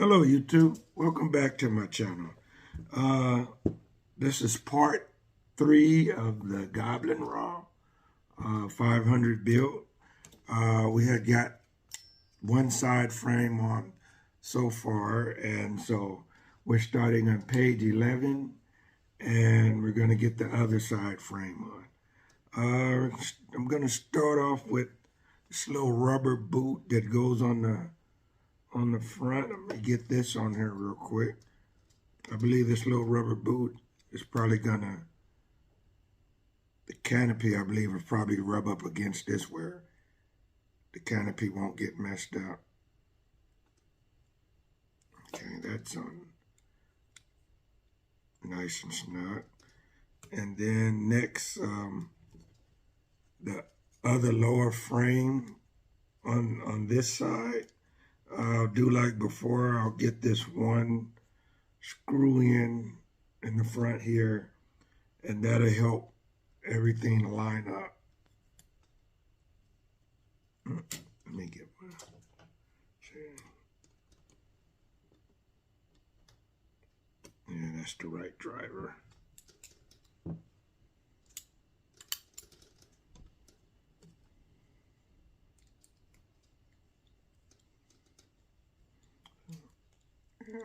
Hello YouTube, welcome back to my channel. This is part 3 of the Goblin Raw 500 build. We had got one side frame on so far, and so we're starting on page 11 and we're going to get the other side frame on. I'm going to start off with this little rubber boot that goes on the front. Let me get this on here real quick. I believe this little rubber boot is probably gonna, the canopy I believe will probably rub up against this where the canopy won't get messed up. Okay, that's on nice and snug. And then next, the other lower frame on this side, I'll do like before. I'll get this one screw in the front here, and that'll help everything line up. Let me get my chain. Yeah, that's the right driver. Yeah.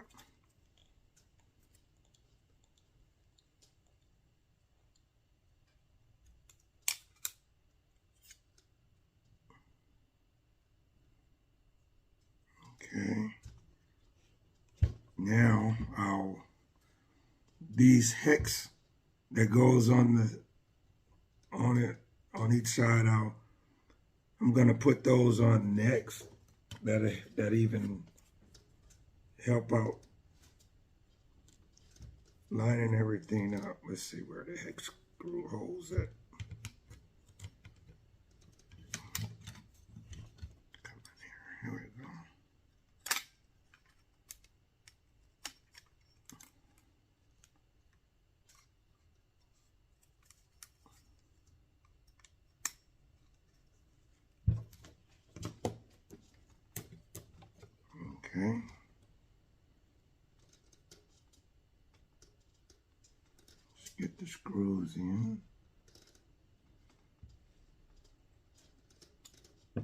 Okay. Now these hex that goes on each side, I'm gonna put those on next. That even help out lining everything up. Let's see where the hex screw holes at. Come in here. Here we go. Okay. Let's get the screws in. Yeah.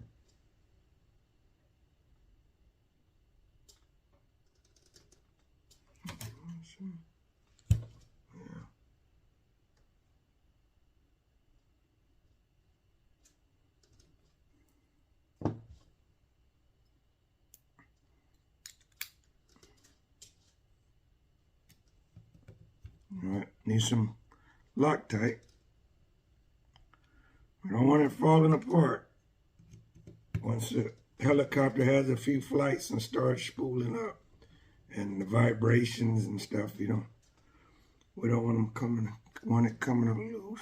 All right, need some Loctite. We don't want it falling apart. Once the helicopter has a few flights and starts spooling up, and the vibrations and stuff, we don't want it coming up loose.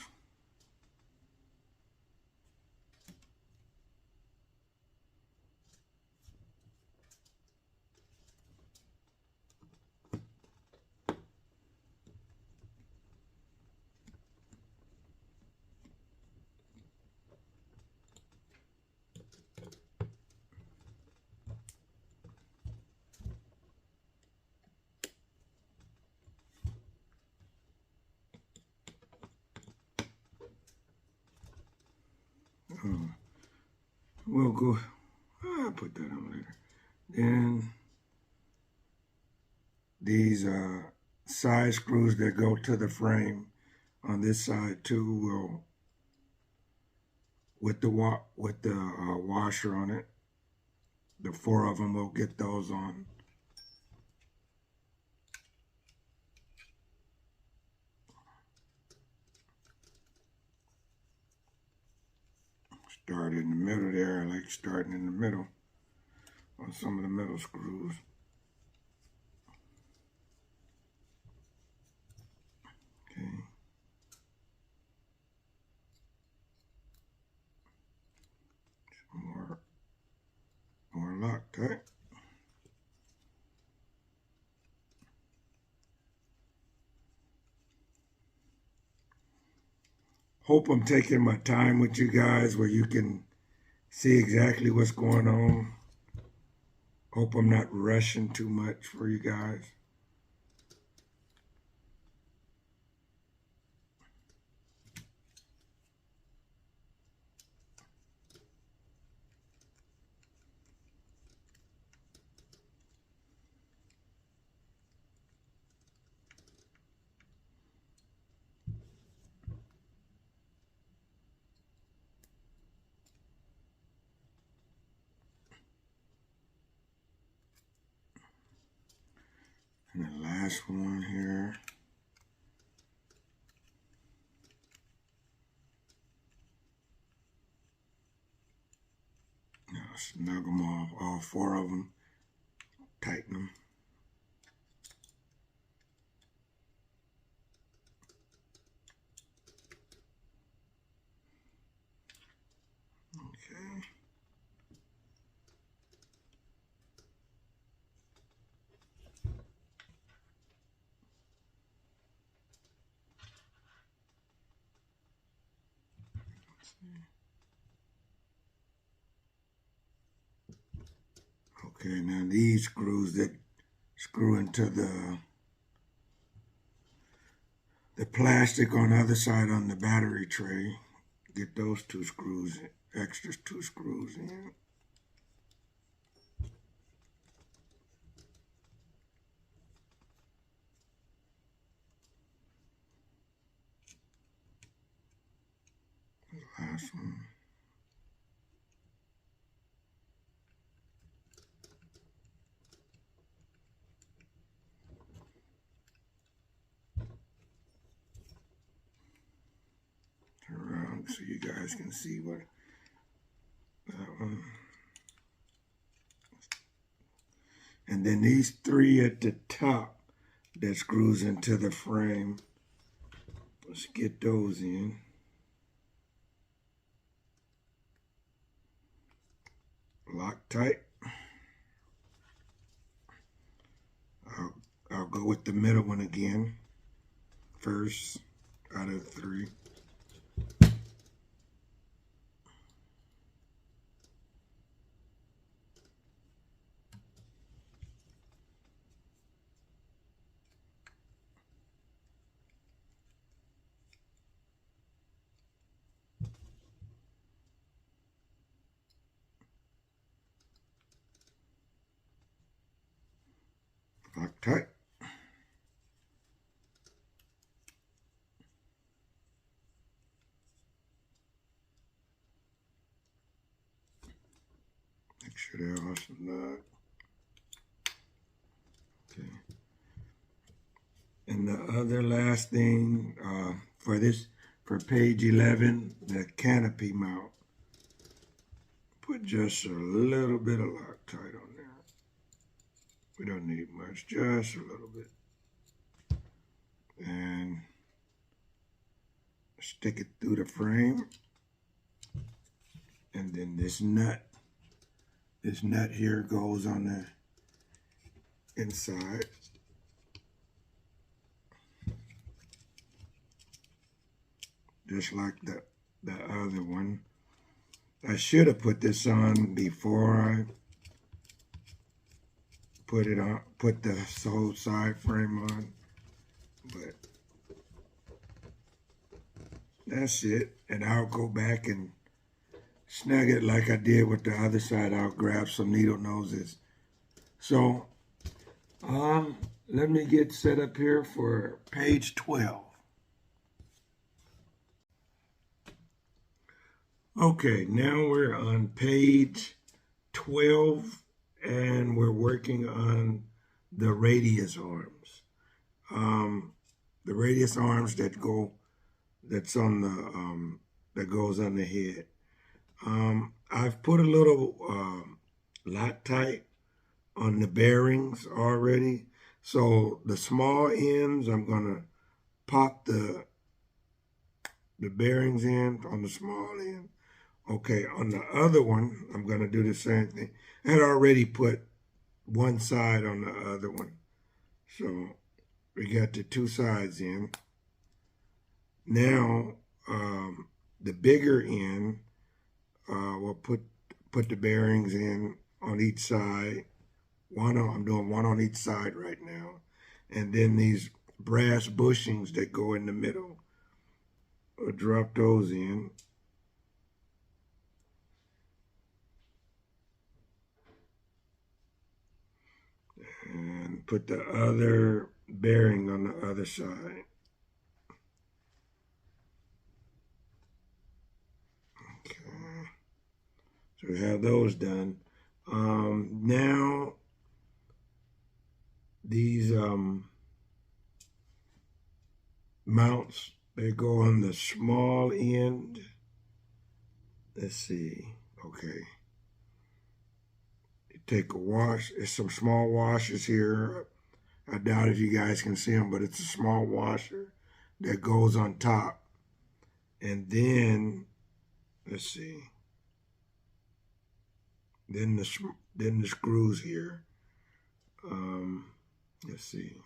We'll go, I'll put that on later. Then these side screws that go to the frame on this side too will, with the washer on it, the 4 of them, will get those on. Start in the middle there. I like starting in the middle on some of the metal screws. Okay. Some more Loctite. Hope I'm taking my time with you guys where you can see exactly what's going on. Hope I'm not rushing too much for you guys. And the last one here. Now snug them all 4 of them, tighten them. Okay. Okay, now these screws that screw into the plastic on the other side on the battery tray, get those 2 screws, extra 2 screws in. The last one. Around so you guys can see what that one. And then these 3 at the top that screws into the frame. Let's get those in. Lock tight. I'll go with the middle one again first out of 3. Lock tight. Make sure they're all snug. Okay. And the other last thing for page 11, the canopy mount. Put just a little bit of Loctite on there. We don't need much, just a little bit. And stick it through the frame. And then this nut here goes on the inside. Just like the other one. I should have put this on before I put the whole side frame on, but that's it. And I'll go back and snug it like I did with the other side. I'll grab some needle noses. So, let me get set up here for page 12. Okay, now we're on page 12 and we're working on the radius arms. The radius arms that goes on the head. I've put a little Loctite on the bearings already. So the small ends, I'm gonna pop the bearings in on the small end. Okay, on the other one, I'm gonna do the same thing. I had already put one side on the other one. So we got the 2 sides in. Now, the bigger end, we'll put the bearings in on each side I'm doing one on each side right now. And then these brass bushings that go in the middle, I'll drop those in. And put the other bearing on the other side. Okay. So we have those done. Now these mounts, they go on the small end. Let's see. Okay. You take a wash. There's some small washers here. I doubt if you guys can see them, but it's a small washer that goes on top. And then, let's see. Then the screws here. Let's see.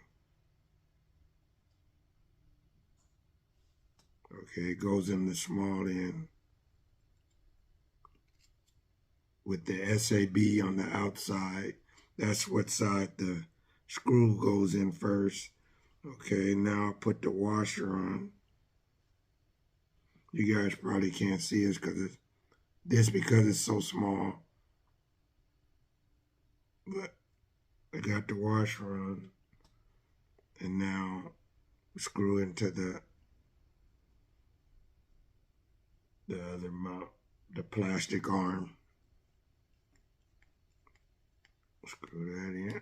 Okay, it goes in the small end with the SAB on the outside. That's what side the screw goes in first. Okay, now I'll put the washer on. You guys probably can't see it because it's so small. But I got the washer on, and now screw into the other mount, the plastic arm. Screw that in.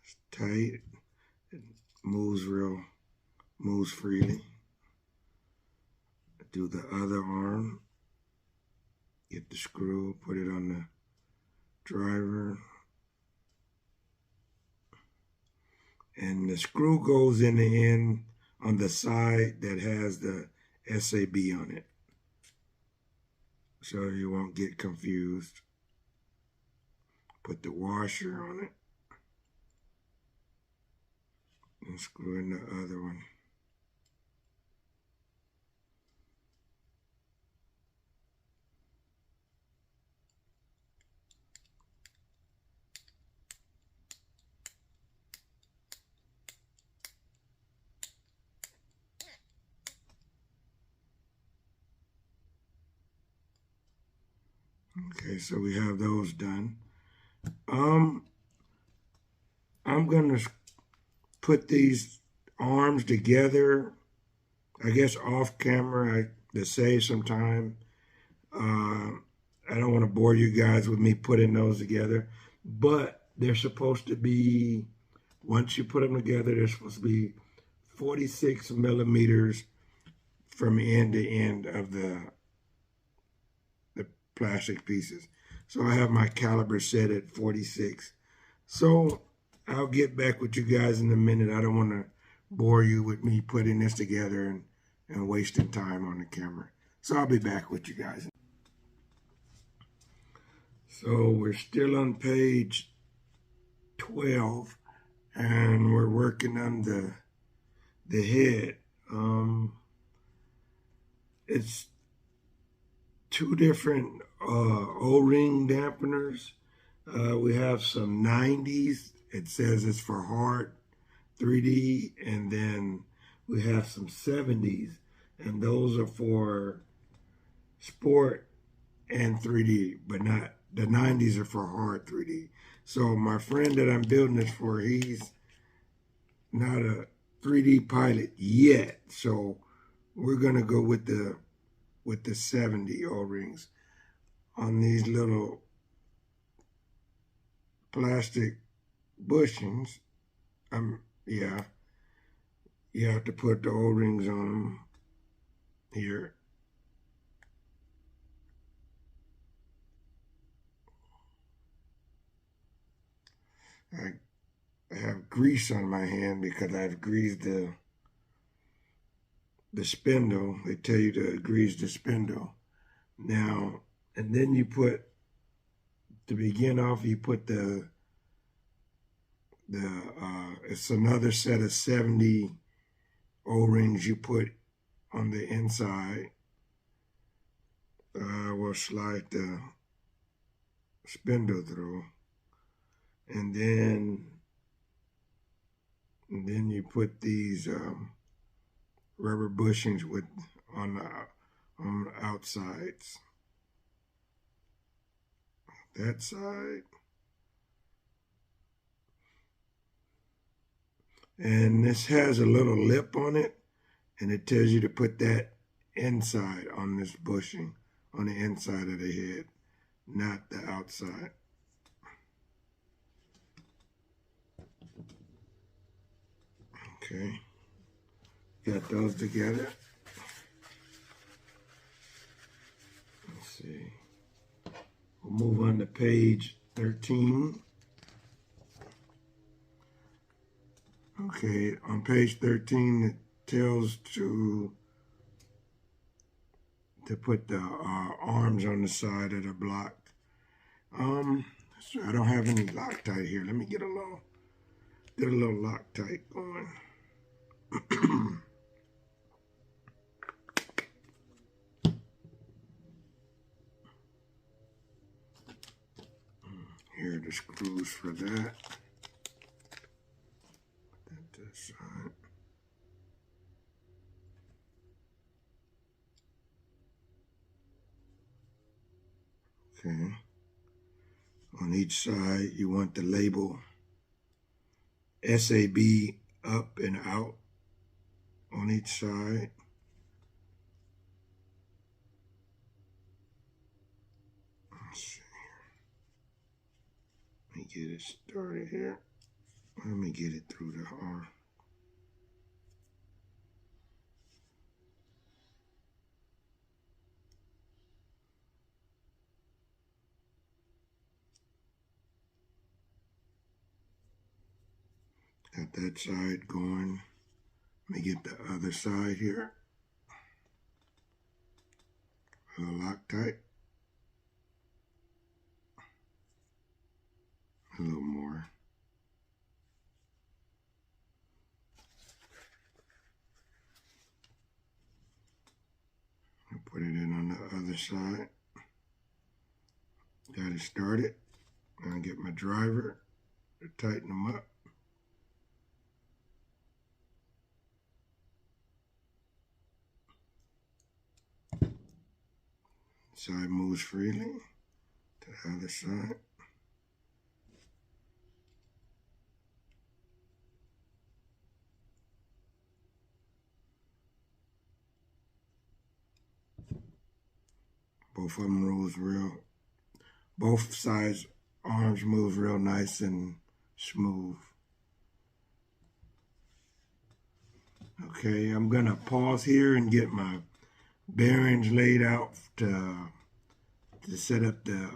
It's tight. It moves freely. Do the other arm. Get the screw, put it on the driver. And the screw goes in the end on the side that has the SAB on it. So you won't get confused. Put the washer on it. And screw in the other one. Okay, so we have those done. I'm gonna put these arms together, I guess off camera to save some time. I don't want to bore you guys with me putting those together, but they're supposed to be, once you put them together, they're supposed to be 46 millimeters from end to end of the plastic pieces. So I have my caliber set at 46. So I'll get back with you guys in a minute. I don't want to bore you with me putting this together and wasting time on the camera. So I'll be back with you guys. So we're still on page 12 and we're working on the head. It's two different O-ring dampeners. We have some 90s. It says it's for hard 3D, and then we have some 70s, and those are for sport and 3D, but not, the 90s are for hard 3D. So my friend that I'm building this for, he's not a 3D pilot yet, so we're gonna go with the 70 O-rings on these little plastic bushings. Yeah, you have to put the O-rings on them here. I have grease on my hand because I've greased the spindle. They tell you to grease the spindle. Now, and then you put, to begin off, you put the it's another set of 70 O-rings you put on the inside. We'll slide the spindle through, and then you put these rubber bushings on the outsides. That side. And this has a little lip on it, and it tells you to put that inside on this bushing, on the inside of the head, not the outside. Okay, got those together. Let's see. We'll move on to page 13. Okay, on page 13, it tells to put the arms on the side of the block. So I don't have any Loctite here. Let me get a little Loctite going. Here are the screws for that. Put that to the side. Okay. On each side, you want the label SAB up and out on each side. Let's see. Let me get it started here. Let me get it through the arm. Got that side going. Let me get the other side here. A little Loctite. A little more. I'll put it in on the other side. Got it started. I'll get my driver to tighten them up. Side moves freely to the other side. Both of them moves both sides arms move real nice and smooth. Okay, I'm gonna pause here and get my bearings laid out to set up the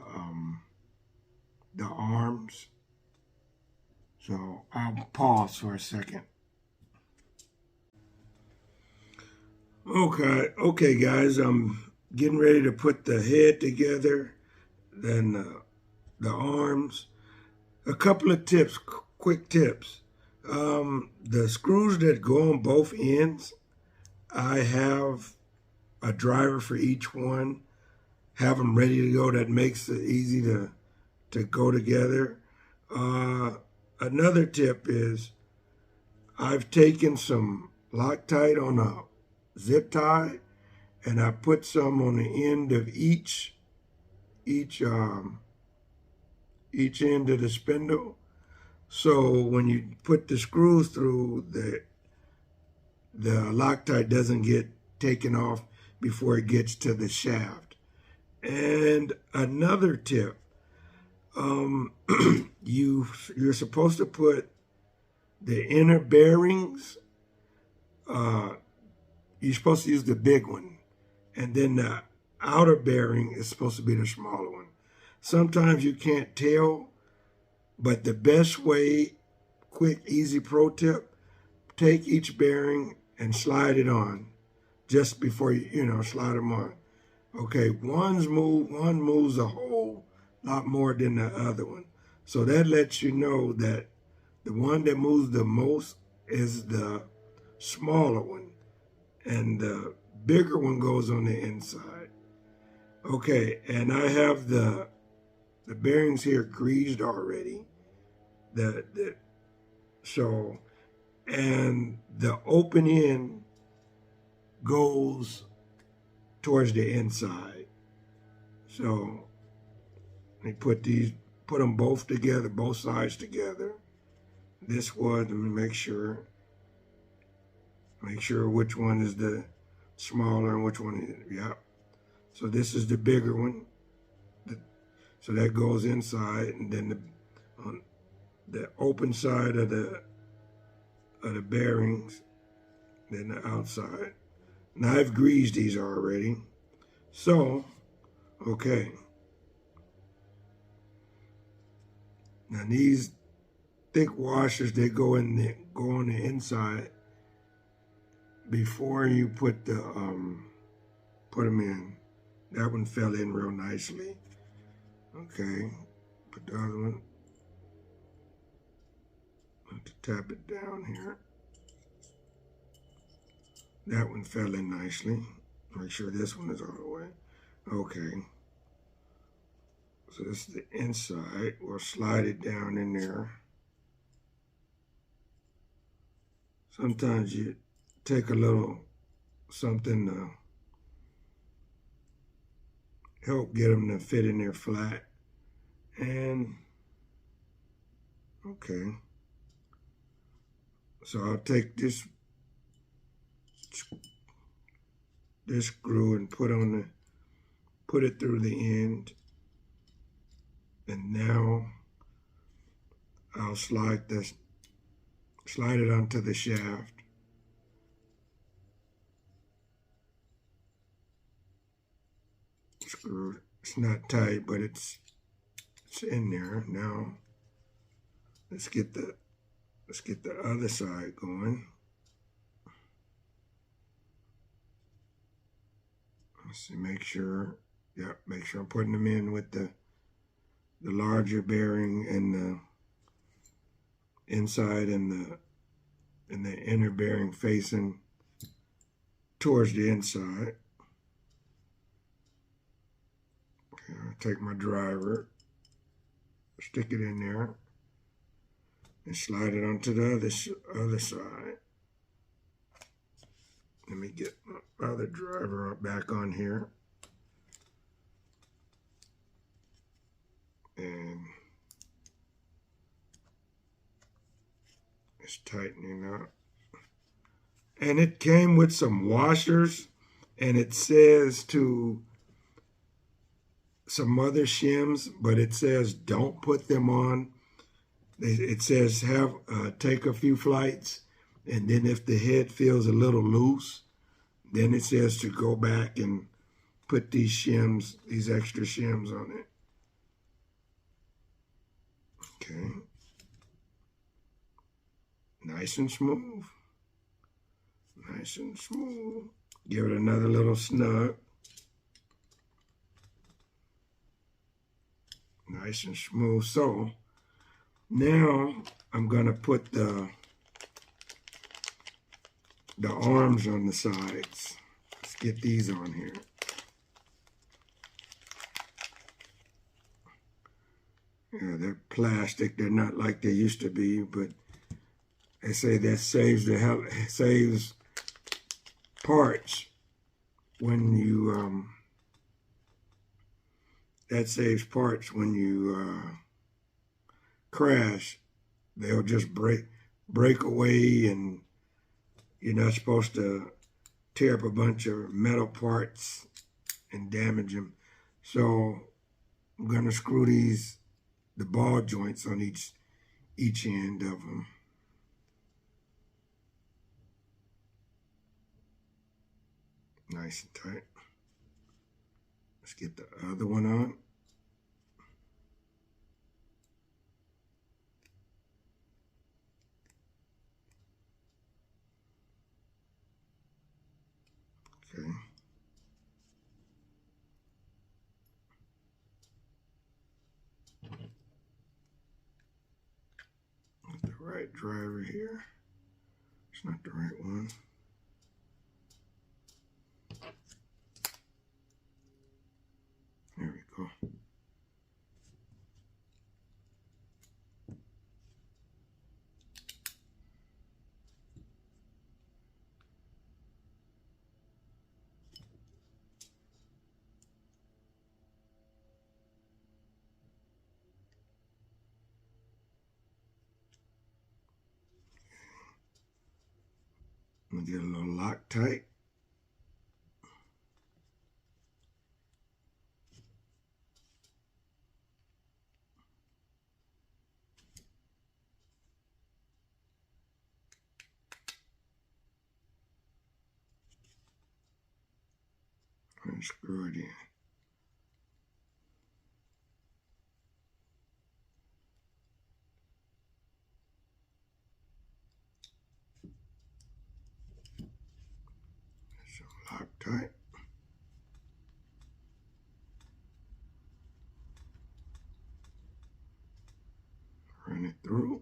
arms. So I'll pause for a second. Okay guys, I'm getting ready to put the head together, then the arms. A couple of tips, quick tips. The screws that go on both ends, I have a driver for each one, have them ready to go. That makes it easy to go together. Another tip is I've taken some Loctite on a zip tie and I put some on the end of each end of the spindle. So when you put the screws through, the Loctite doesn't get taken off before it gets to the shaft. And another tip, you're supposed to put the inner bearings, you're supposed to use the big one, and then the outer bearing is supposed to be the smaller one. Sometimes you can't tell, but the best way, quick, easy pro tip, take each bearing and slide it on just before you slide them on. Okay, one moves a whole lot more than the other one. So that lets you know that The one that moves the most is the smaller one, and the bigger one goes on the inside. Okay, and I have the bearings here greased already. So, and the open end goes towards the inside. So they put them both together, both sides together. This one, let me make sure which one is the smaller and which one is, yeah. So this is the bigger one. So that goes inside, and then on the open side of the bearings, then the outside. Now I've greased these already. So, okay. Now these thick washers, they go on the inside before you put them in. That one fell in real nicely. Okay, put the other one. I have to tap it down here. That one fell in nicely. Make sure this one is all the way. Okay. So this is the inside. We'll slide it down in there. Sometimes you take a little something to help get them to fit in there flat. And, okay. So I'll take this screw and put it through the end. And now I'll slide it onto the shaft. Screw. It's not tight, but it's in there. Now let's get the other side going. Let's see, make sure I'm putting them in with the larger bearing and the inside and the inner bearing facing towards the inside. Okay, I'll take my driver, stick it in there, and slide it onto the other side. Let me get my other driver back on here. And it's tightening up. And it came with some washers, and it says to some other shims, but it says don't put them on. It says take a few flights, and then if the head feels a little loose, then it says to go back and put these extra shims on it. Okay. Nice and smooth. Nice and smooth. Give it another little snug. Nice and smooth. So now I'm going to put the arms on the sides. Let's get these on here. Yeah, they're plastic. They're not like they used to be, but they say that saves parts when you crash. They'll just break away, and you're not supposed to tear up a bunch of metal parts and damage them. So I'm gonna screw the ball joints on each end of them. Nice and tight. Let's get the other one on. Okay. Put the right driver here. It's not the right one. There we go. I'm gonna get a little Loctite. And screw it in. Some Loctite. Run it through.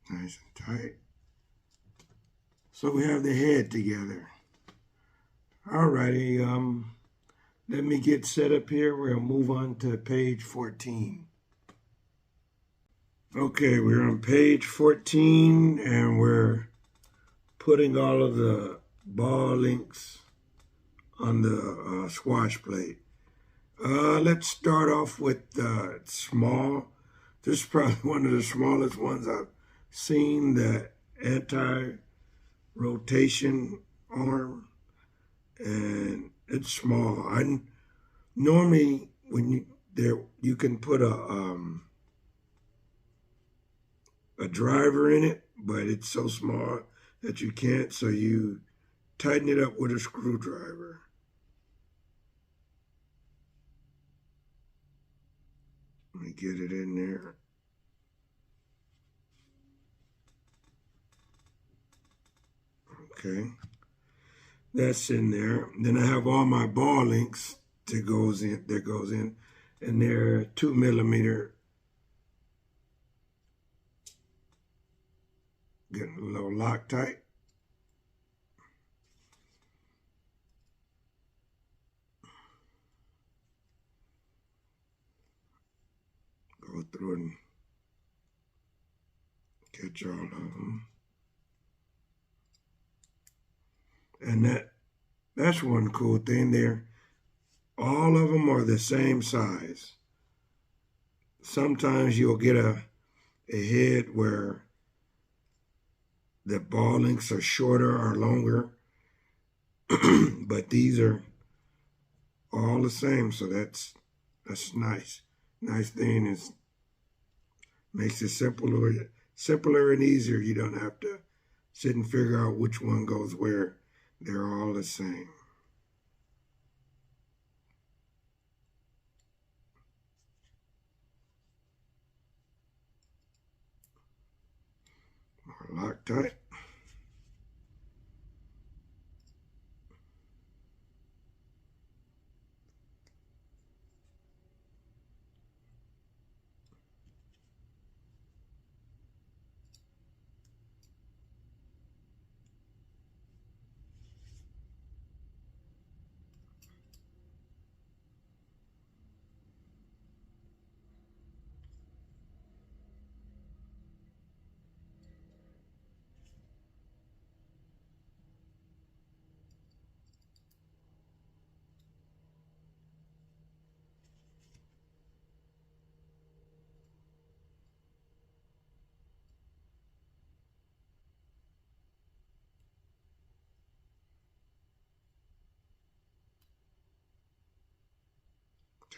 Nice and tight. So we have the head together. Alrighty, let me get set up here. We'll move on to page 14. Okay, we're on page 14 and we're putting all of the ball links on the squash plate. Let's start off with small. This is probably one of the smallest ones I've seen, the anti-rotation arm, and it's small. I normally when you can put a driver in it, but it's so small that you can't, so you tighten it up with a screwdriver. Let me get it in there. Okay, that's in there. Then I have all my ball links that goes in, and they're 2 millimeter. Getting a little Loctite. Go through and catch all of them. And that's one cool thing there. All of them are the same size. Sometimes you'll get a head where the ball links are shorter or longer, but these are all the same, so that's nice. Nice thing is makes it simpler and easier. You don't have to sit and figure out which one goes where. They're all the same. More Loctite.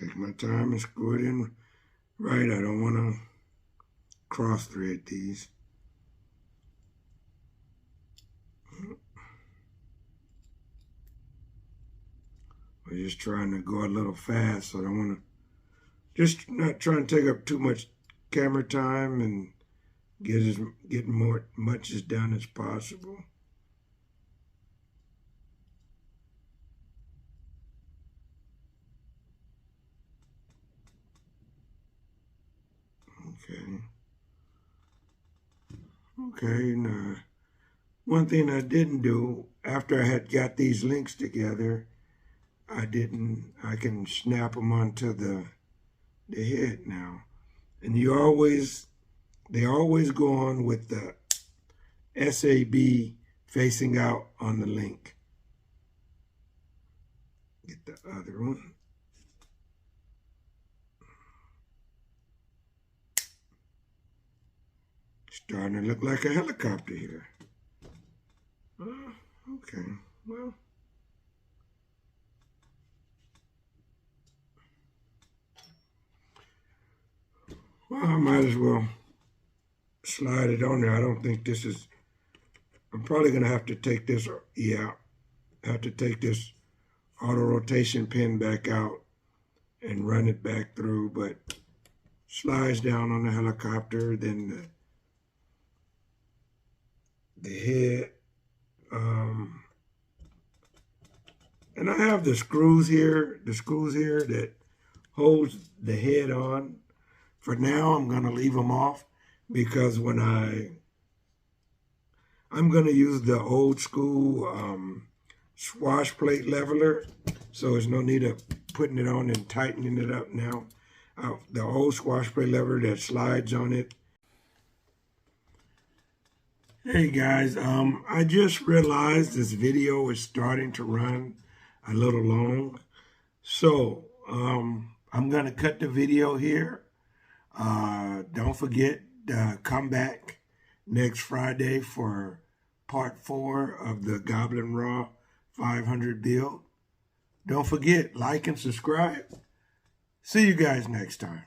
Take my time and screw it in right. I don't want to cross thread these. I'm just trying to go a little fast, so I don't want to, just not trying to take up too much camera time and get much as done as possible. Okay. Okay, now one thing I didn't do after I had got these links together, I can snap them onto the head now. And they always go on with the SAB facing out on the link. Get the other one. Starting to look like a helicopter here. Okay, well. Well, I might as well slide it on there. I don't think this is, I'm probably going to have to take this, have to take this auto rotation pin back out and run it back through, but slides down on the helicopter, then the head, and I have the screws here that holds the head on. For now, I'm going to leave them off because when I'm going to use the old school swash plate leveler, so there's no need of putting it on and tightening it up now. The old swash plate leveler that slides on it. Hey guys, I just realized this video is starting to run a little long, so I'm going to cut the video here. Don't forget to come back next Friday for part 4 of the Goblin Raw 500 build. Don't forget, like and subscribe. See you guys next time.